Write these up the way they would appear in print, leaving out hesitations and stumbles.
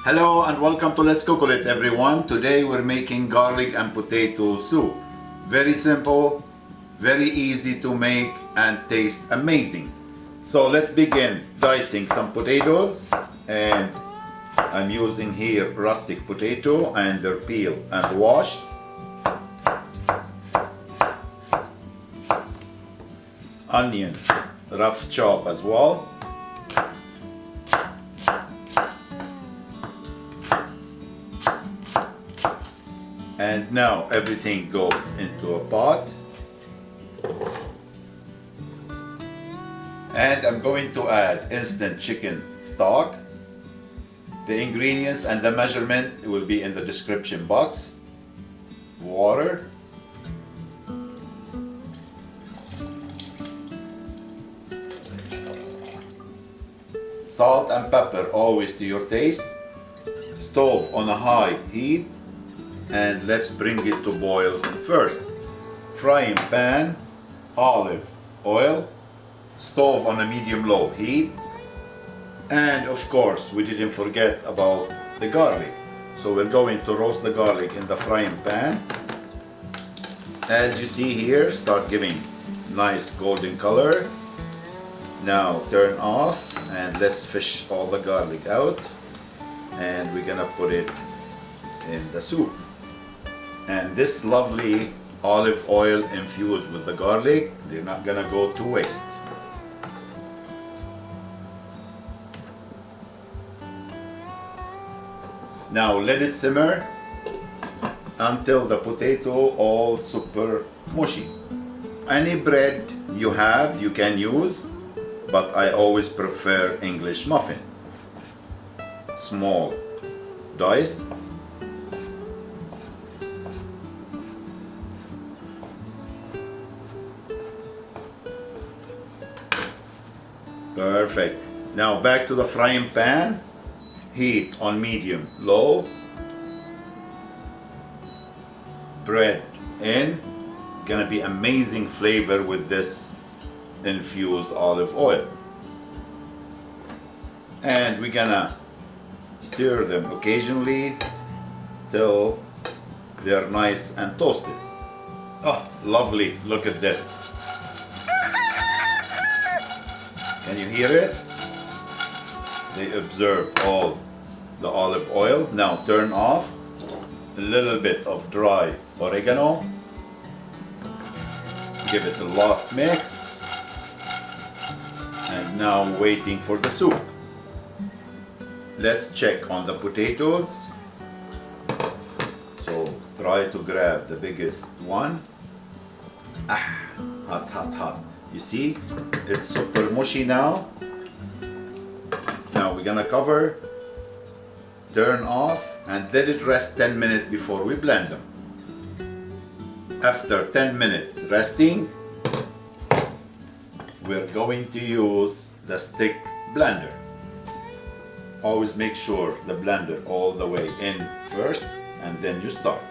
Hello and welcome to Let's Cook It, everyone. Today we're making garlic and potato soup. Very simple, very easy to make and taste amazing. So let's begin dicing some potatoes, and I'm using here rustic potato and they're peeled and washed. Onion, rough chop as well. And now everything goes into a pot. And I'm going to add instant chicken stock. The ingredients and the measurement will be in the description box. Water. Salt and pepper always to your taste. Stove on a high heat. And let's bring it to boil first. Frying pan, olive oil, stove on a medium-low heat, and of course we didn't forget about the garlic. So we're going to roast the garlic in the frying pan. As you see here, start giving nice golden color. Now turn off and let's fish all the garlic out, and we're gonna put it in the soup. And this lovely olive oil infused with the garlic, they're not gonna go to waste. Now let it simmer until the potato all super mushy. Any bread you have you can use, but I always prefer English muffin. Small diced. Perfect. Now back to the frying pan. Heat on medium low. Bread in. It's gonna be amazing flavor with this infused olive oil. And we're gonna stir them occasionally till they're nice and toasted. Oh, lovely. Look at this. Can you hear it? They absorb all the olive oil. Now turn off. A little bit of dry oregano. Give it the last mix. And now waiting for the soup. Let's check on the potatoes. So try to grab the biggest one. Ah, hot, hot, hot. You see, it's super mushy now. Now we're gonna cover, turn off, and let it rest 10 minutes before we blend them. After 10 minutes resting, we're going to use the stick blender. Always make sure the blender all the way in first, and then you start.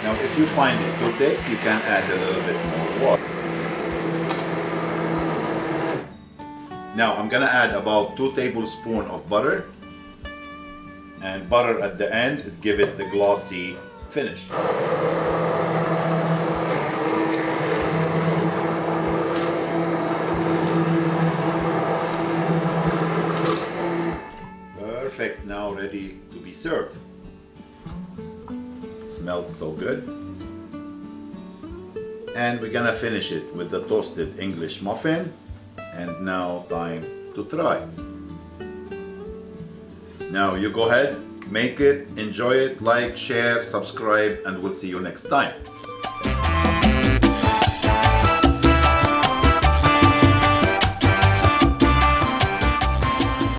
Now if you find it too thick, you can add a little bit more water. Now I'm gonna add about 2 tablespoons of butter, and butter at the end to give it the glossy finish. Perfect, now ready to be served. Smells so good. And we're gonna finish it with the toasted English muffin. And now time to try. Now you go ahead, make it, enjoy it, like, share, subscribe, and we'll see you next time.